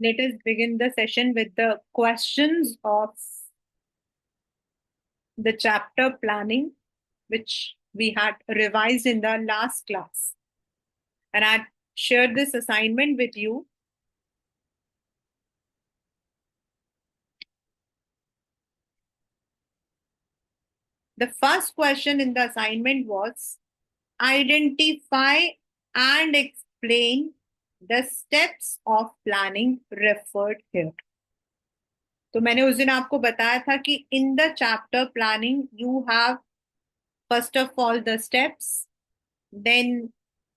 Let us begin the session with the questions of the chapter planning, which we had revised in the last class. And I shared this assignment with you. The first question in the assignment was identify and explain the steps of planning referred here. तो मैंने उस दिन आपको बताया था कि in the chapter planning you have first of all the steps, then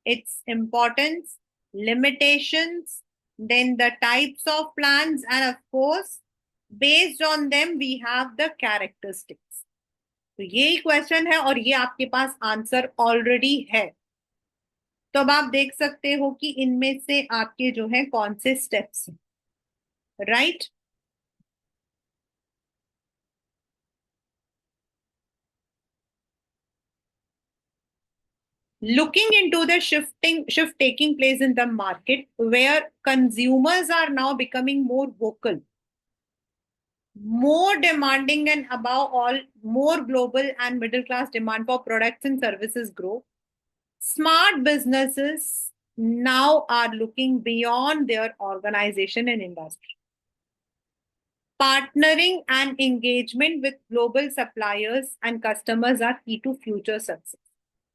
its importance, limitations, then the types of plans, and of course, based on them, we have the characteristics. तो यही क्वेश्चन है और ये आपके पास answer already है. तो अब आप देख सकते हो कि इनमें से आपके जो है कौन से स्टेप्स हैं, right? Looking into the shift taking place in the market where consumers are now becoming more vocal, more demanding, and above all, more global and middle class demand for products and services grow, smart businesses now are looking beyond their organization and industry. Partnering and engagement with global suppliers and customers are key to future success.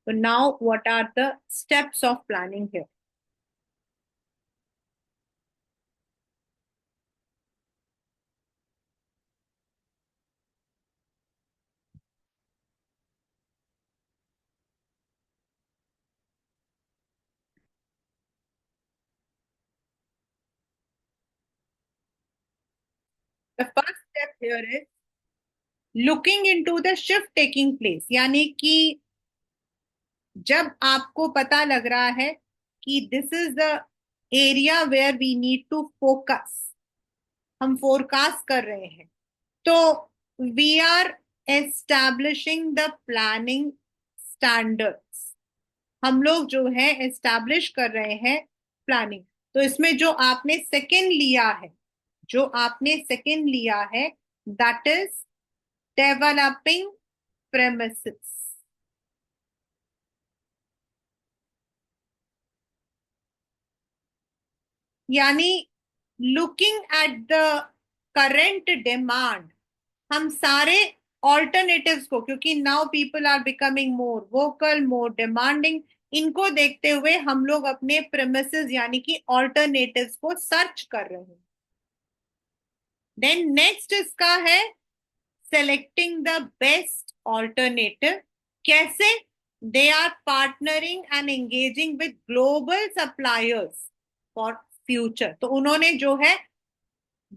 So now what are the steps of planning here? The first step here is looking into the shift taking place. यानी कि जब आपको पता लग रहा है कि this is the area where we need to focus, हम फोरकास्ट कर रहे हैं, तो we are establishing the planning standards. हम लोग जो है एस्टैब्लिश कर रहे हैं प्लानिंग. तो इसमें जो आपने सेकंड लिया है, जो आपने सेकंड लिया है, दैट इज डेवलपिंग प्रेमिसेस. यानी looking at the current demand, हम सारे ऑल्टरनेटिव्स को, क्योंकि now people are becoming more vocal, more demanding, इनको देखते हुए हम लोग अपने प्रेमिसेस यानी कि ऑल्टरनेटिव्स को सर्च कर रहे हैं. देन नेक्स्ट इसका है सेलेक्टिंग द बेस्ट ऑल्टरनेटिव. कैसे? They are partnering and engaging with global suppliers for future. तो उन्होंने जो है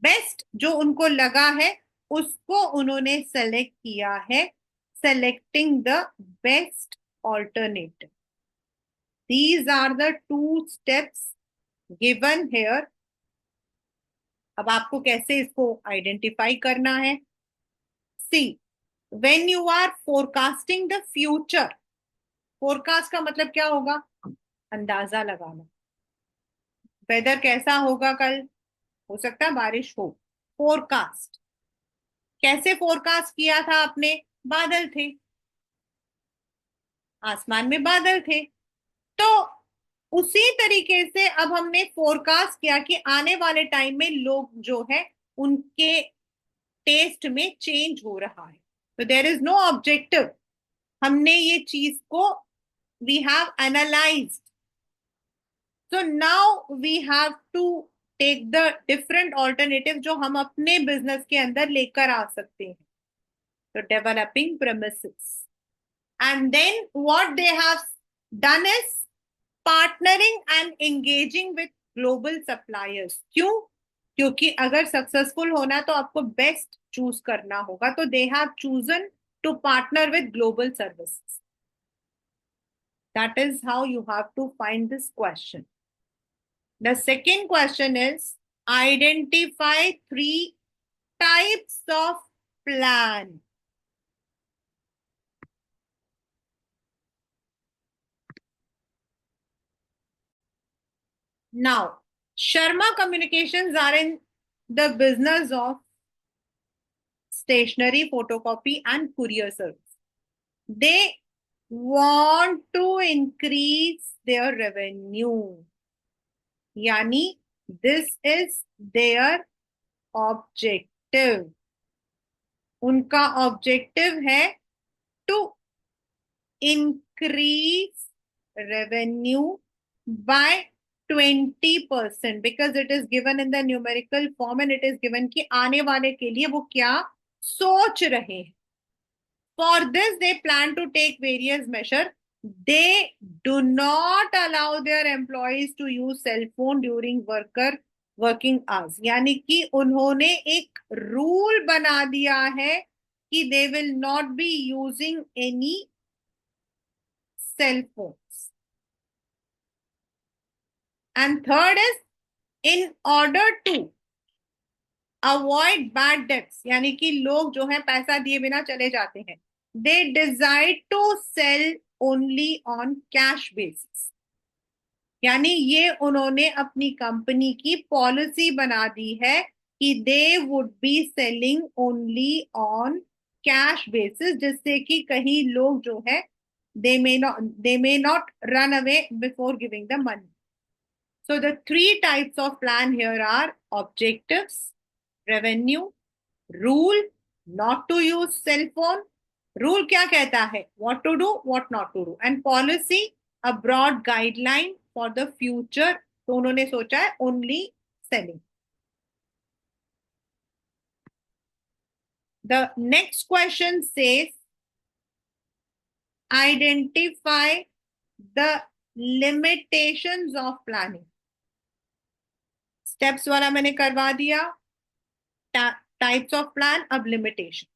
बेस्ट जो उनको लगा है उसको उन्होंने सेलेक्ट किया है. Selecting the best alternative. These are the two steps given here. अब आपको कैसे इसको आइडेंटिफाई करना है? See, when you are forecasting the future, forecast का मतलब क्या होगा? अंदाजा लगाना. वेदर कैसा होगा कल, हो सकता है बारिश हो. फोरकास्ट कैसे फोरकास्ट किया था आपने? बादल थे, आसमान में बादल थे. तो उसी तरीके से अब हमने फोरकास्ट किया कि आने वाले टाइम में लोग जो है उनके टेस्ट में चेंज हो रहा है. तो देयर इज नो ऑब्जेक्टिव. हमने ये चीज को we have analysed. So now we have to take the different alternative जो हम अपने बिजनेस के अंदर लेकर आ सकते हैं. तो developing premises. And then what they have done is partnering and engaging with global suppliers. क्यों? क्योंकि अगर सक्सेसफुल होना तो आपको बेस्ट चूज करना होगा. तो they have chosen to partner with global services. That is how you have to find this question. The second question is identify three types of plan. Now, Sharma Communications are in the business of stationery, photocopy, and courier service. They want to increase their revenue. Yani, this is their objective. उनका objective है to increase revenue by 20% because it is given in the numerical form and it is given कि आने वाले के लिए वो क्या सोच रहे हैं. For this, they plan to take various measures. They do not allow their employees to use cell phone during working hours. यानी कि उन्होंने एक रूल बना दिया है कि they will not be using any cell phones. And third is, in order to avoid bad debts, यानी कि लोग जो है पैसा दिए बिना चले जाते हैं, they decide to sell only on cash basis. यानी ये उन्होंने अपनी कंपनी की पॉलिसी बना दी है कि they would be selling only on cash basis, जिससे कि कहीं लोग जो है they may not run away before giving the money. So the three types of plan here are objectives, revenue, rule, not to use cell phone. Rule क्या कहता है? What to do, what not to do. And policy, a broad guideline for the future. तो उन्होंने सोचा है only selling. The next question says, identify the limitations of planning. Steps वाला मैंने करवा दिया. Types of plan, अब limitations.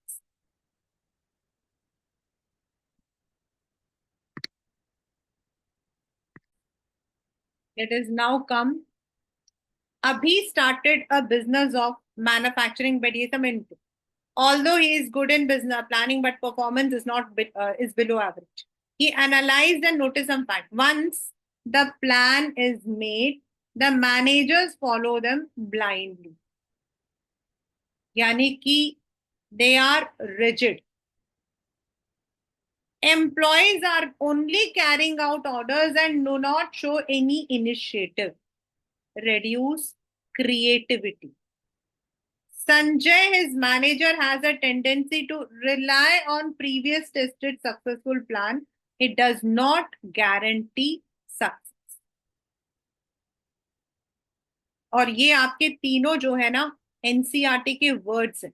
It is now come. Abhi started a business of manufacturing, but ये सब into. Although he is good in business planning, but performance is not is below average. He analyzed and noticed some fact. Once the plan is made, the managers follow them blindly. यानी कि they are rigid. Employees are only carrying out orders and do not show any initiative. Reduce creativity. Sanjay, his manager, has a tendency to rely on previous tested successful plan. It does not guarantee success. और ये आपके तीनों जो है ना NCERT के words हैं.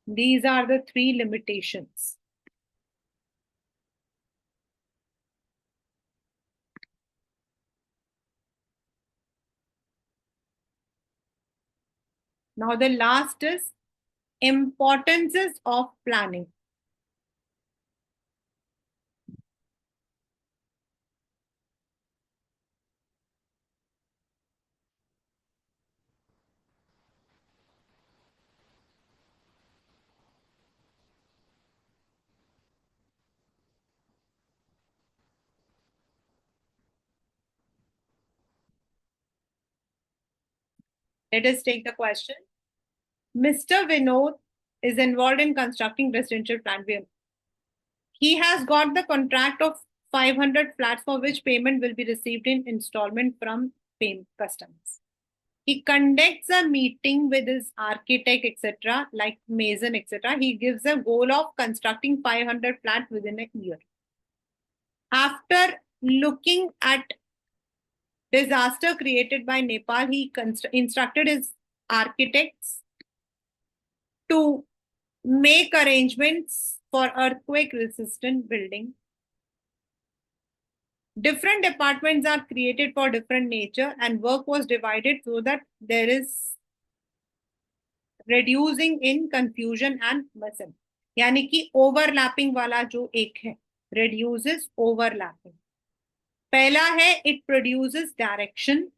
These are the three limitations. Now the last is importances of planning. Let us take the question. Mr. Vinod is involved in constructing residential plant. He has got the contract of 500 flats for which payment will be received in installment from customers. He conducts a meeting with his architect, etc., like mason, etc. He gives a goal of constructing 500 flats within a year. After looking at disaster created by Nepal, he instructed his architects to make arrangements for earthquake resistant building. Different departments are created for different nature and work was divided so that there is reducing in confusion and mess. यानी कि overlapping वाला जो एक है, reduces overlapping. पहला है it produces direction,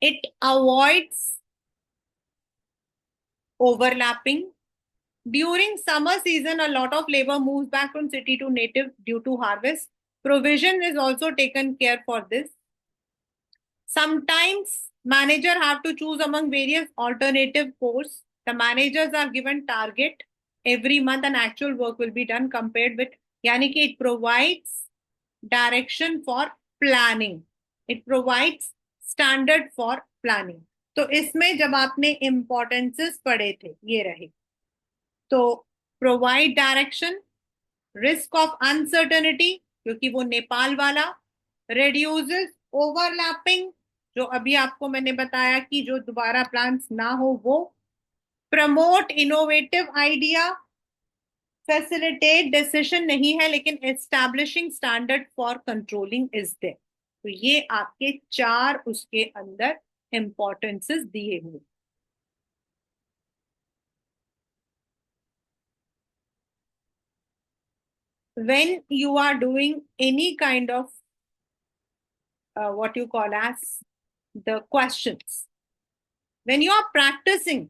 it avoids overlapping. During summer season, a lot of labor moves back from city to native due to harvest. Provision is also taken care for this. Sometimes manager have to choose among various alternative course. The managers are given target every month and actual work will be done compared with, यानी कि it provides direction for planning. It provides standard for planning. तो इसमें जब आपने importances पढ़े थे ये रहे, तो provide direction, risk of uncertainty क्योंकि वो नेपाल वाला, reduces ओवरलैपिंग जो अभी आपको मैंने बताया कि जो दोबारा प्लान्स ना हो वो, promote innovative idea, facilitate decision नहीं है लेकिन establishing standard for controlling is there. तो ये आपके चार उसके अंदर इंपॉर्टेंसेस दिए हुए. When you are doing any kind of what you call as the questions, when you are practicing,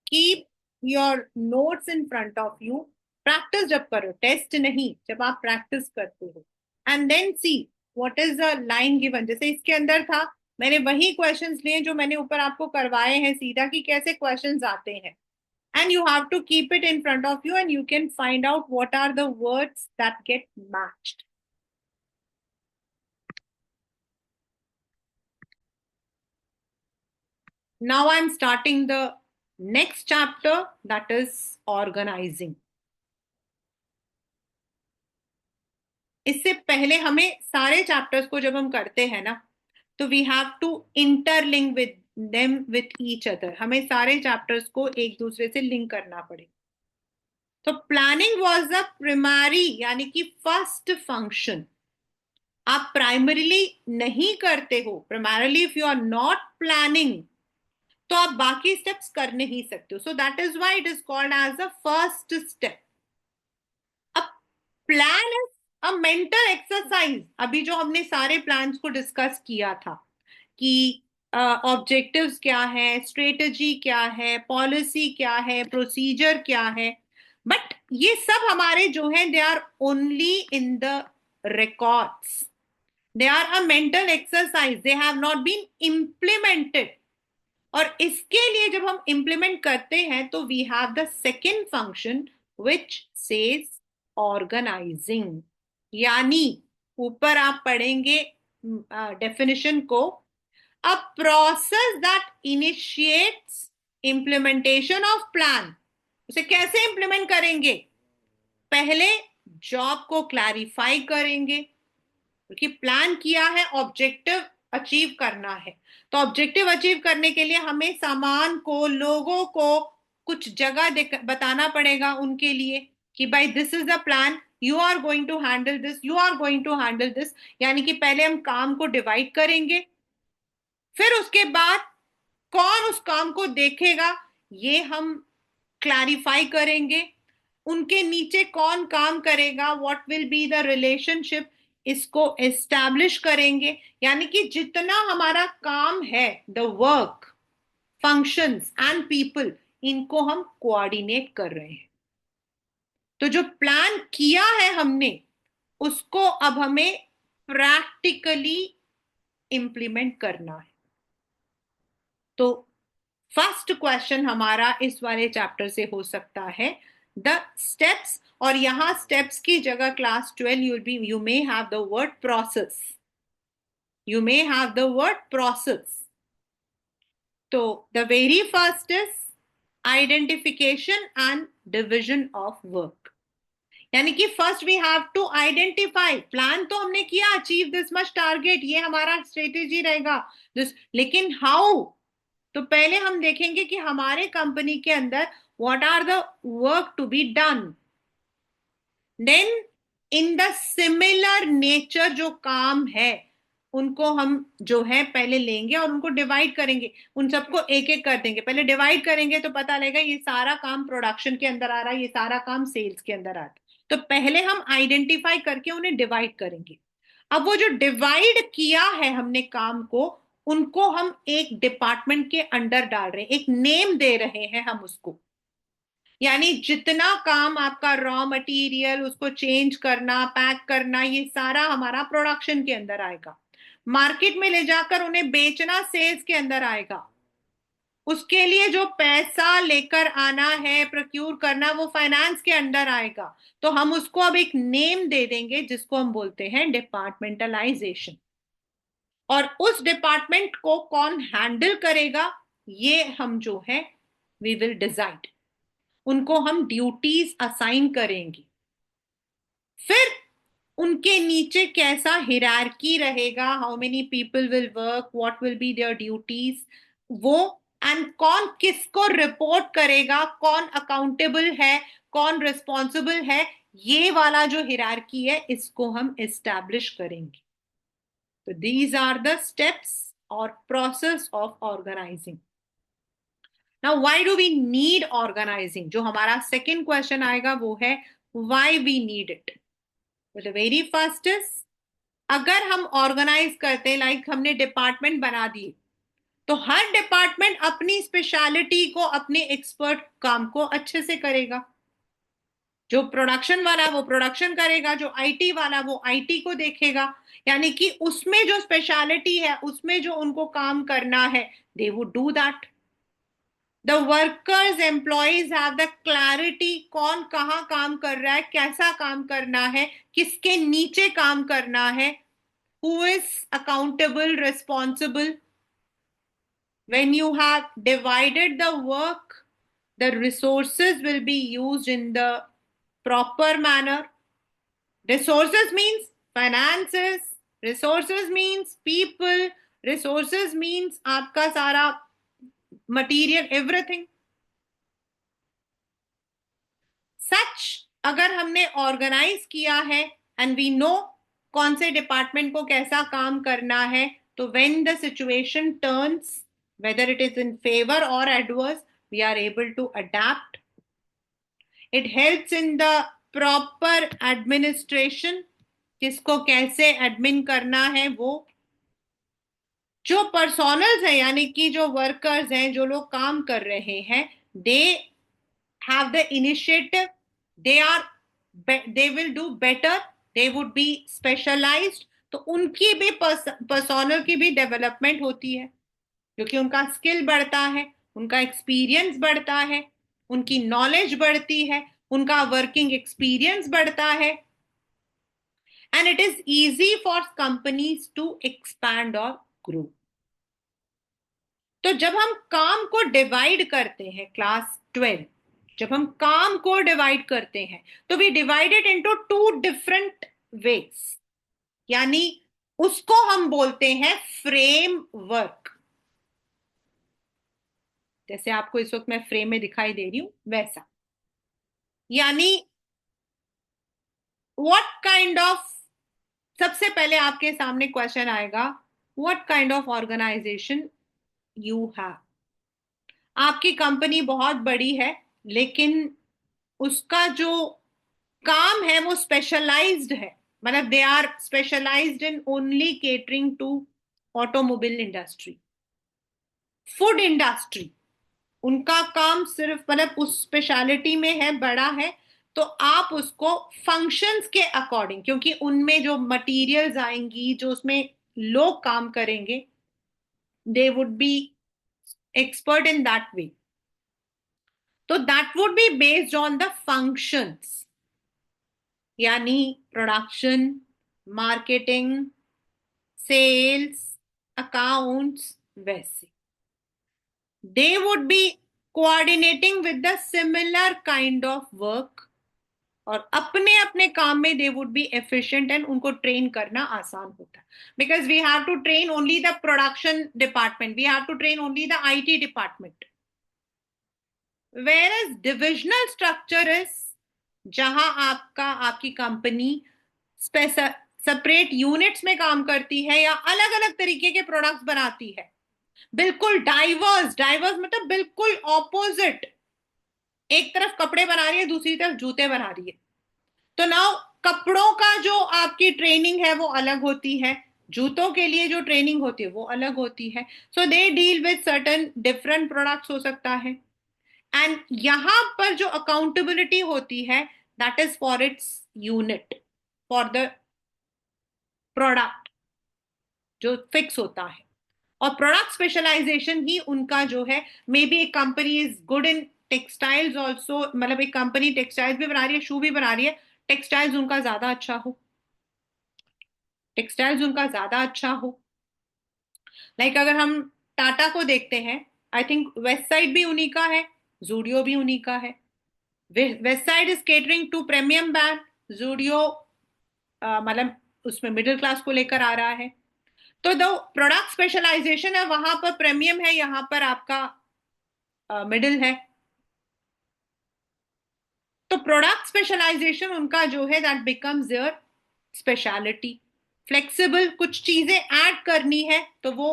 keep your notes in front of you. Practice जब करो, टेस्ट नहीं, जब आप प्रैक्टिस करते हो, and then see what is the line given. जैसे इसके अंदर था, मैंने वही क्वेश्चंस लिए जो मैंने ऊपर आपको करवाए हैं सीधा कि कैसे क्वेश्चंस आते हैं, and you have to keep it in front of you and you can find out what are the words that get matched. Now I'm starting the next chapter, that is organizing. इससे पहले हमें सारे chapters को जब हम करते हैं ना, तो we have to interlink with them with each other. हमें सारे चैप्टर्स को एक दूसरे से लिंक करना पड़ेगा. तो प्लानिंग वाज द प्राइमरी यानी कि फर्स्ट फंक्शन. आप प्राइमरीली नहीं करते हो, primarily if you are not planning तो आप बाकी स्टेप्स कर नहीं सकते हो. So that is why it is called as the first step. अब plan is a mental exercise. अभी जो हमने सारे प्लान्स को डिस्कस किया था कि ऑब्जेक्टिव्स क्या है, स्ट्रेटजी क्या है, पॉलिसी क्या है, प्रोसीजर क्या है, बट ये सब हमारे जो है they are only in the records. They are a mental exercise, they have not been implemented. और इसके लिए जब हम इंप्लीमेंट करते हैं तो we have the second function which says organizing. यानी ऊपर आप पढ़ेंगे डेफिनेशन को, a process that initiates implementation of plan. उसे कैसे इंप्लीमेंट करेंगे? पहले जॉब को क्लैरिफाई करेंगे क्योंकि प्लान किया है, ऑब्जेक्टिव अचीव करना है. तो ऑब्जेक्टिव अचीव करने के लिए हमें सामान को, लोगों को कुछ जगह बताना पड़ेगा उनके लिए कि भाई this is the plan, you are going to handle this, you are going to handle this. यानी कि पहले हम काम को डिवाइड करेंगे, फिर उसके बाद कौन उस काम को देखेगा ये हम क्लैरिफाई करेंगे, उनके नीचे कौन काम करेगा, what will be the relationship, इसको एस्टैब्लिश करेंगे. यानी कि जितना हमारा काम है, the work, functions and people, इनको हम कोऑर्डिनेट कर रहे हैं. तो जो प्लान किया है हमने उसको अब हमें प्रैक्टिकली इंप्लीमेंट करना है. तो फर्स्ट क्वेश्चन हमारा इस वाले चैप्टर से हो सकता है द स्टेप्स, और यहां स्टेप्स की जगह class 12 you may have the word process. You may have the word process. तो the very first is identification and division of work. यानी कि first we have to identify, plan तो हमने किया, अचीव दिस मच टारगेट, ये हमारा strategy रहेगा this, लेकिन हाउ? तो पहले हम देखेंगे कि हमारे कंपनी के अंदर what are the work to be done. Then in the similar nature जो काम है उनको हम जो है पहले लेंगे और उनको डिवाइड करेंगे, उन सबको एक एक कर देंगे। पहले डिवाइड करेंगे तो पता लगेगा ये सारा काम प्रोडक्शन के अंदर आ रहा है, ये सारा काम सेल्स के अंदर आ रहा है। तो पहले हम आइडेंटिफाई करके उन्हें डिवाइड करेंगे। अब वो जो डिवाइड किया है हमने काम को, उनको हम एक डिपार्टमेंट के अंडर डाल रहे हैं, एक नेम दे रहे हैं हम उसको। यानी जितना काम आपका रॉ मटेरियल, उसको चेंज करना, पैक करना, ये सारा हमारा प्रोडक्शन के अंदर आएगा। मार्केट में ले जाकर उन्हें बेचना सेल्स के अंदर आएगा। उसके लिए जो पैसा लेकर आना है, प्रोक्यूर करना, वो फाइनेंस के अंडर आएगा। तो हम उसको अब एक नेम दे देंगे जिसको हम बोलते हैं डिपार्टमेंटलाइजेशन। और उस डिपार्टमेंट को कौन हैंडल करेगा, ये हम जो है वी विल डिसाइड। उनको हम ड्यूटीज असाइन करेंगे। फिर उनके नीचे कैसा हिरार्की रहेगा, how many people will work, what will be their duties, वो, एंड कौन किसको रिपोर्ट करेगा, कौन अकाउंटेबल है, कौन रिस्पॉन्सिबल है, ये वाला जो हिरार्की है इसको हम एस्टैब्लिश करेंगे। तो दीज आर द स्टेप्स और process of organizing. Now why do we need organizing, जो हमारा सेकेंड क्वेश्चन आएगा वो है why we need it. The very first is, अगर हम ऑर्गेनाइज करते हैं, लाइक हमने डिपार्टमेंट बना दिए, तो हर डिपार्टमेंट अपनी स्पेशलिटी को, अपने एक्सपर्ट काम को अच्छे से करेगा। जो प्रोडक्शन वाला वो प्रोडक्शन करेगा, जो आईटी वाला वो आईटी को देखेगा। यानी कि उसमें जो स्पेशलिटी है, उसमें जो उनको काम करना है, they would do that. The workers employees have the clarity, कौन कहाँ काम कर रहा है, कैसा काम करना है, किसके नीचे काम करना है, who is accountable, responsible. When you have divided the work, the resources will be used in the proper manner. Resources means finances, resources means people, resources means आपका सारा material, everything. सच अगर हमने ऑर्गेनाइज किया है एंड वी नो कौन से department को कैसा काम करना है, तो when the situation turns, whether it is in favour और adverse, we are able to adapt. It helps in the proper administration, किसको कैसे एडमिन करना है। वो जो पर्सोनल्स है, यानी कि जो वर्कर्स हैं, जो लोग काम कर रहे हैं, दे have the initiative, they are they will do better, they would be specialized। तो उनकी भी पर्सोनल की भी डेवलपमेंट होती है, क्योंकि उनका स्किल बढ़ता है, उनका एक्सपीरियंस बढ़ता है, उनकी नॉलेज बढ़ती है, उनका वर्किंग एक्सपीरियंस बढ़ता है, and it is easy for companies to expand और ग्रो। तो जब हम काम को डिवाइड करते हैं, क्लास 12, जब हम काम को डिवाइड करते हैं, तो we divided into two different ways. यानी उसको हम बोलते हैं फ्रेमवर्क। जैसे आपको इस वक्त मैं फ्रेम में दिखाई दे रही हूं वैसा। यानी व्हाट काइंड ऑफ, सबसे पहले आपके सामने क्वेश्चन आएगा, what kind of organization you have. आपकी कंपनी बहुत बड़ी है, लेकिन उसका जो काम है वो स्पेशलाइज्ड है, मतलब they are specialised in only catering to automobile industry, food industry. उनका काम सिर्फ मतलब उस स्पेशलिटी में है, बड़ा है। तो आप उसको फंक्शंस के अकॉर्डिंग, क्योंकि उनमें जो मटेरियल्स आएंगी, जो उसमें लोग काम करेंगे, they would be expert in that way. तो that would be based on the functions, यानी प्रोडक्शन, मार्केटिंग, सेल्स, अकाउंट्स, वैसे। They would be coordinating with the similar kind of work, और अपने अपने काम में they would be efficient, and उनको train करना आसान होता है, because we have to train only the production department, we have to train only the IT department. Whereas divisional structure is, जहां आपकी कंपनी सेपरेट यूनिट्स में काम करती है या अलग अलग तरीके के प्रोडक्ट्स बनाती है, बिल्कुल डाइवर्स, डाइवर्स मतलब बिल्कुल ऑपोजिट, एक तरफ कपड़े बना रही है, दूसरी तरफ जूते बना रही है, तो नाउ कपड़ों का जो आपकी ट्रेनिंग है वो अलग होती है, जूतों के लिए जो ट्रेनिंग होती है वो अलग होती है। So they deal with certain different products हो सकता है, एंड यहां पर जो अकाउंटेबिलिटी होती है that is for its unit, for the product जो फिक्स होता है। और प्रोडक्ट स्पेशलाइजेशन ही उनका जो है, मे बी एक company is good in textiles also, मतलब एक कंपनी टेक्सटाइल्स भी बना रही है, शू भी बना रही है, टेक्सटाइल्स उनका ज्यादा अच्छा हो, टेक्सटाइल्स उनका ज्यादा अच्छा हो। अगर हम टाटा को देखते हैं, आई थिंक वेस्ट साइड भी उन्हीं का है, जूडियो भी उन्हीं का है। Westside is catering to premium band, Zudio मतलब उसमें मिडिल क्लास को लेकर आ रहा है। तो दो प्रोडक्ट स्पेशलाइजेशन है, वहां पर प्रीमियम है, यहाँ पर आपका मिडिल है। तो प्रोडक्ट स्पेशलाइजेशन उनका जो है that becomes there speciality. Flexible कुछ चीजें ऐड करनी है तो वो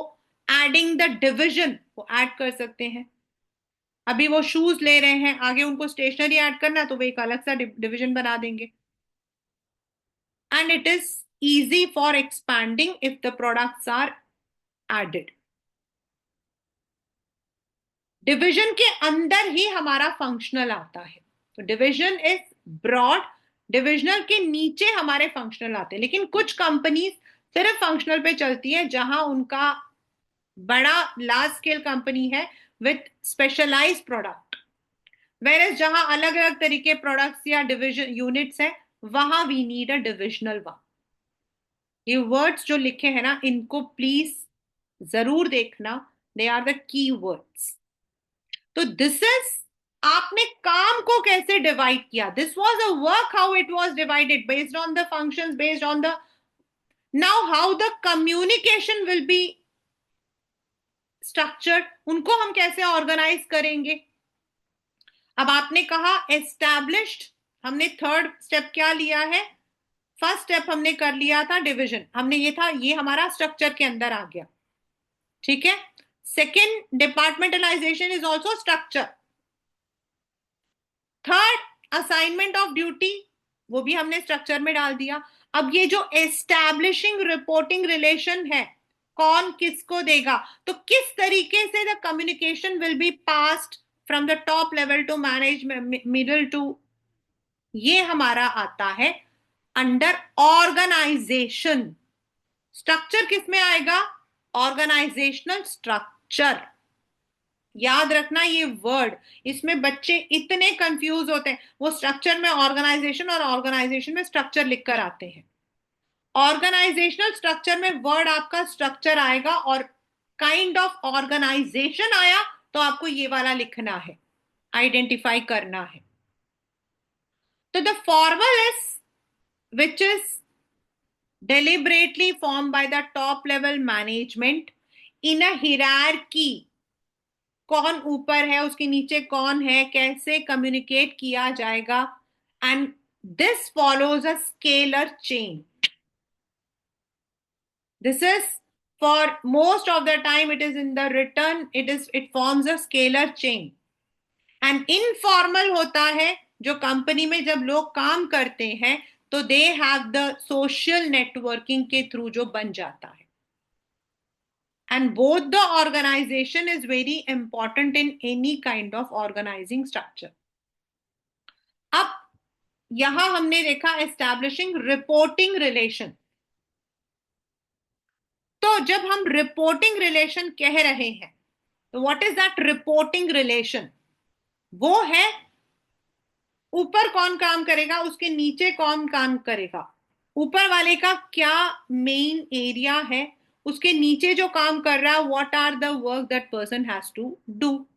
एडिंग द डिविजन वो ऐड कर सकते हैं। अभी वो शूज ले रहे हैं, आगे उनको स्टेशनरी ऐड करना है तो वो एक अलग सा डिविजन बना देंगे, and it is easy for expanding if the products are added। Division के अंदर ही हमारा फंक्शनल आता है, तो डिविजन इज ब्रॉड, डिविजनल के नीचे हमारे फंक्शनल आते हैं। लेकिन कुछ कंपनीज सिर्फ फंक्शनल पे चलती है, जहां उनका बड़ा लार्ज स्केल कंपनी है विथ स्पेशलाइज्ड प्रोडक्ट, वेर जहां अलग अलग तरीके प्रोडक्ट्स या डिविजन यूनिट्स हैं, वहां we need a divisional one. ये वर्ड्स जो लिखे हैं ना, इनको प्लीज जरूर देखना, they are the key words. तो दिस इज, आपने काम को कैसे डिवाइड किया, this was a work, how it was divided based on the functions, based on the, now how the communication will be structured, उनको हम कैसे ऑर्गेनाइज करेंगे। अब आपने कहा एस्टैब्लिश्ड, हमने थर्ड स्टेप क्या लिया है, फर्स्ट स्टेप हमने कर लिया था डिवीजन, हमने ये था, ये हमारा स्ट्रक्चर के अंदर आ गया, ठीक है। Second, departmentalisation is also structure. Third, assignment of duty, वो भी हमने स्ट्रक्चर में डाल दिया। अब ये जो एस्टैब्लिशिंग रिपोर्टिंग रिलेशन है, कौन किसको देगा, तो किस तरीके से the communication will be passed from the top level to manage middle to, ये हमारा आता है अंडर ऑर्गेनाइजेशन। स्ट्रक्चर किस में आएगा, ऑर्गेनाइजेशनल स्ट्रक्चर। याद रखना ये वर्ड, इसमें बच्चे इतने कंफ्यूज होते हैं, वो स्ट्रक्चर में ऑर्गेनाइजेशन और ऑर्गेनाइजेशन में स्ट्रक्चर लिखकर आते हैं। ऑर्गेनाइजेशनल स्ट्रक्चर में वर्ड आपका स्ट्रक्चर आएगा, और काइंड ऑफ ऑर्गेनाइजेशन आया तो आपको ये वाला लिखना है, आइडेंटिफाई करना है। तो the formal is which is deliberately formed by the top level management in a hierarchy, कौन ऊपर है, उसके नीचे कौन है, कैसे कम्युनिकेट किया जाएगा, and this follows a scalar chain. This is for most of the time it is in the return, it forms a scalar chain. And informal होता है, जो कंपनी में जब लोग काम करते हैं तो they have the social networking के थ्रू जो बन जाता है, and both the organization is very important in any kind of organizing structure। अब यहां हमने देखा एस्टैब्लिशिंग रिपोर्टिंग रिलेशन। तो जब हम रिपोर्टिंग रिलेशन कह रहे हैं, तो what is that reporting relation, वो है ऊपर कौन काम करेगा, उसके नीचे कौन काम करेगा, ऊपर वाले का क्या मेन एरिया है, उसके नीचे जो काम कर रहा है, what are the work that person has to do.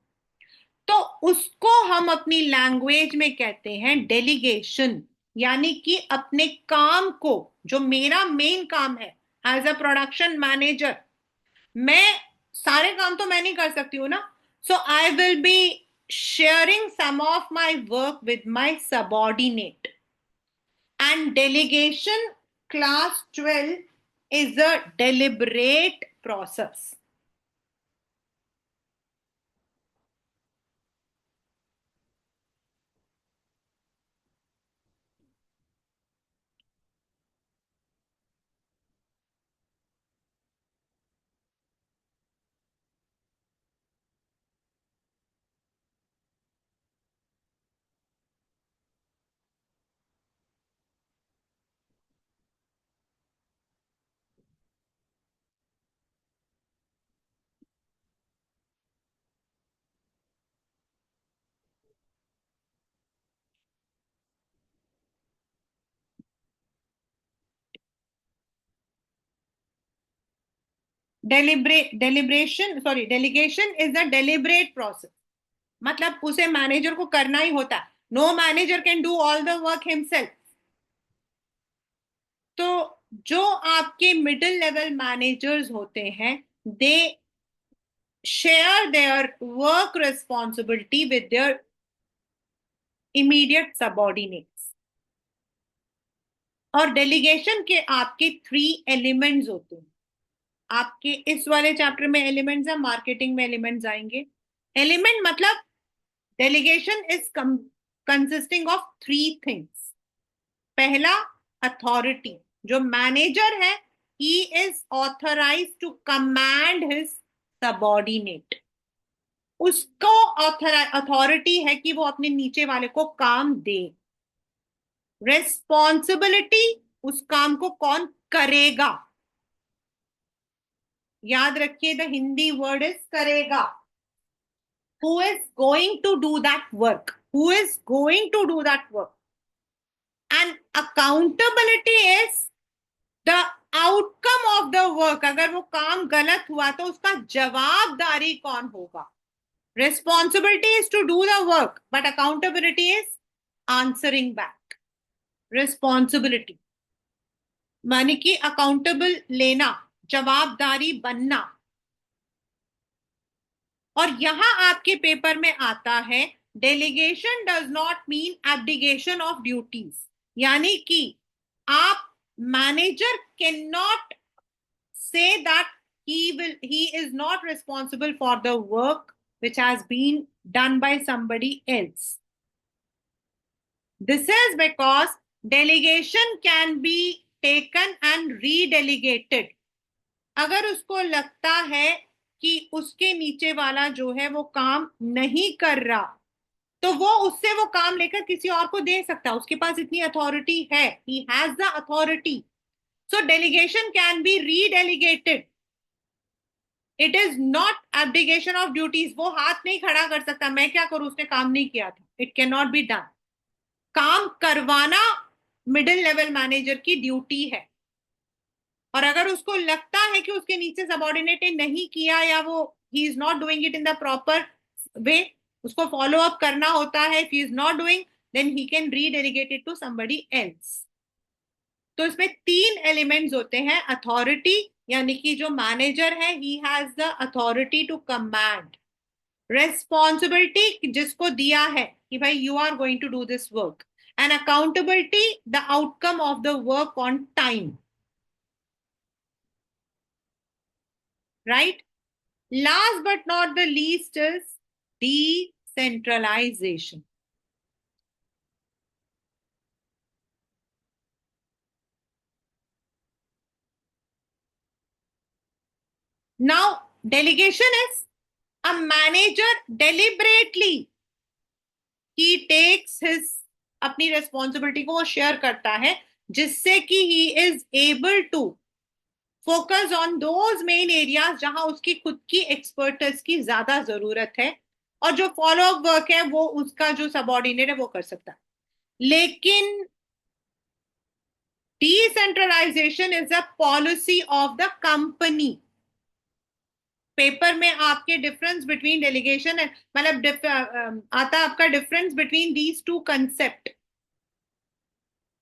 तो उसको हम अपनी लैंग्वेज में कहते हैं डेलीगेशन। यानी कि अपने काम को, जो मेरा मेन काम है एज अ प्रोडक्शन मैनेजर, मैं सारे काम तो मैं नहीं कर सकती हूँ ना। So I will be sharing some of my work with my subordinate. And delegation, class 12, is a deliberate process. Delegation is a deliberate process. मतलब उसे मैनेजर को करना ही होता है। No manager can do all the work himself. तो जो आपके मिडिल लेवल मैनेजर्स होते हैं, they share their work responsibility with their immediate subordinates. और डेलीगेशन के आपके 3 एलिमेंट्स होते हैं। आपके इस वाले चैप्टर में एलिमेंट्स है, मार्केटिंग में एलिमेंट्स आएंगे। एलिमेंट मतलब delegation is consisting of 3 things. पहला, अथॉरिटी। जो मैनेजर है, he is authorise to command his subordinate. उसको अथॉरिटी है कि वो अपने नीचे वाले को काम दे। रेस्पॉन्सिबिलिटी, उस काम को कौन करेगा। याद रखिए, द हिंदी वर्ड इज करेगा। Who is going to do that work? Who is going to do that work? And accountability is the outcome of the work. अगर वो काम गलत हुआ तो उसका जवाबदारी कौन होगा। Responsibility is to do the work, but accountability is answering back. Responsibility माने कि अकाउंटेबल लेना, जवाबदारी बनना। और यहां आपके पेपर में आता है, delegation does not mean abdication of duties. यानी कि आप, manager cannot say that he is not responsible for the work which has been done by somebody else. This is because delegation can be taken and redelegated. अगर उसको लगता है कि उसके नीचे वाला जो है वो काम नहीं कर रहा, तो वो उससे वो काम लेकर किसी और को दे सकता है। उसके पास इतनी अथॉरिटी है, he has the authority. So delegation can be redelegated. It is not abdication of duties. वो हाथ नहीं खड़ा कर सकता, मैं क्या करूं, उसने काम नहीं किया था। It can not be done. काम करवाना मिडिल लेवल मैनेजर की ड्यूटी है। और अगर उसको लगता है कि उसके नीचे सबॉर्डिनेट ने नहीं किया, या वो he is not doing it in the proper way, उसको फॉलो अप करना होता है। If he is not doing, then he can redelegate it to somebody else. तो इसमें 3 एलिमेंट्स होते हैं। अथॉरिटी, यानी कि जो मैनेजर है, he has the authority to command. Responsibility, जिसको दिया है कि भाई you are going to do this work. And accountability, the outcome of the work on time. Right? Last but not the least is decentralization. Now, delegation is a manager deliberately, he takes his अपनी responsibility को वो share करता है, जिससे कि he is able to focus on those main areas जहां उसकी खुद की expertise की ज्यादा जरूरत है। और जो फॉलो अप वर्क है वो उसका जो सबॉर्डिनेट है वो कर सकता है। लेकिन decentralisation is a policy of the company. Paper में आपके डिफरेंस बिटवीन डेलीगेशन मतलब आता आपका difference between these two concept.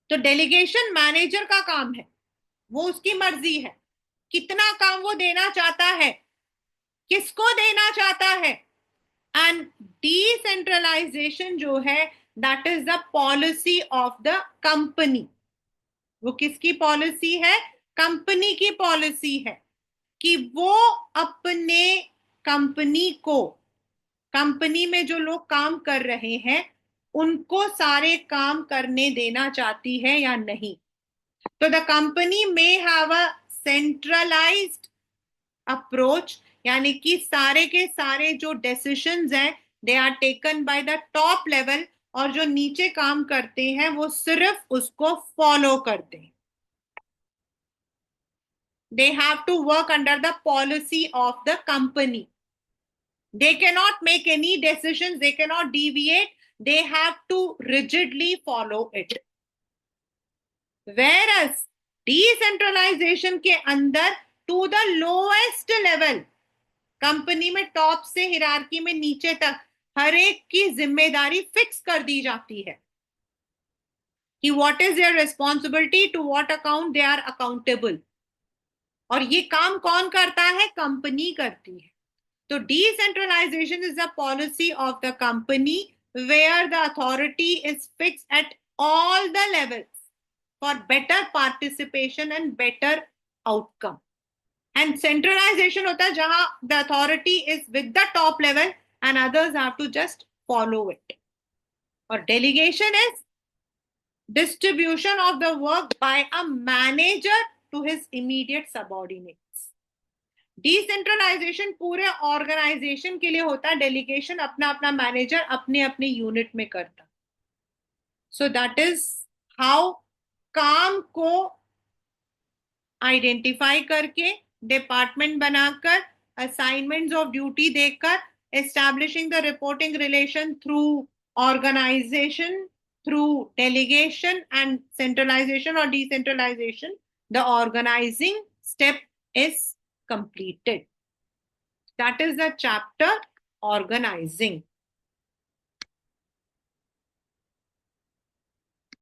तो डेलीगेशन मैनेजर का काम है, वो उसकी मर्जी है कितना काम वो देना चाहता है, किसको देना चाहता है। एंड डिसेंट्रलाइजेशन जो है, that is the policy of the company. वो किसकी पॉलिसी है? कंपनी की पॉलिसी है कि वो अपने कंपनी को, कंपनी में जो लोग काम कर रहे हैं उनको सारे काम करने देना चाहती है या नहीं। तो the company may have a centralised approach, यानी कि सारे के सारे जो डिसीशंस हैं they are taken by the top level, और जो नीचे काम करते हैं वो सिर्फ उसको फॉलो करते हैं। They have to work under the policy of the company. They cannot make any decisions, they cannot deviate, they have to rigidly follow it. Whereas decentralization के अंदर to the lowest level, company में top से hierarchy में नीचे तक हर एक की जिम्मेदारी फिक्स कर दी जाती है कि what is their responsibility, to what account they are accountable. और ये काम कौन करता है? कंपनी करती है। So decentralization is a policy of the company where the authority is fixed at all the levels for better participation and better outcome. And centralization होता है जहां the authority is with the top level and others have to just follow it. और delegation is distribution of the work by a manager to his immediate subordinates. Decentralisation पूरे organisation के लिए होता है, delegation अपना अपना मैनेजर अपने अपने यूनिट में करता। सो दैट इज हाउ काम को आइडेंटिफाई करके, डिपार्टमेंट बनाकर, असाइनमेंट्स ऑफ ड्यूटी देकर, establishing the reporting relation through organisation, through delegation and centralisation और decentralisation, the organising step is completed. That is the chapter organizing.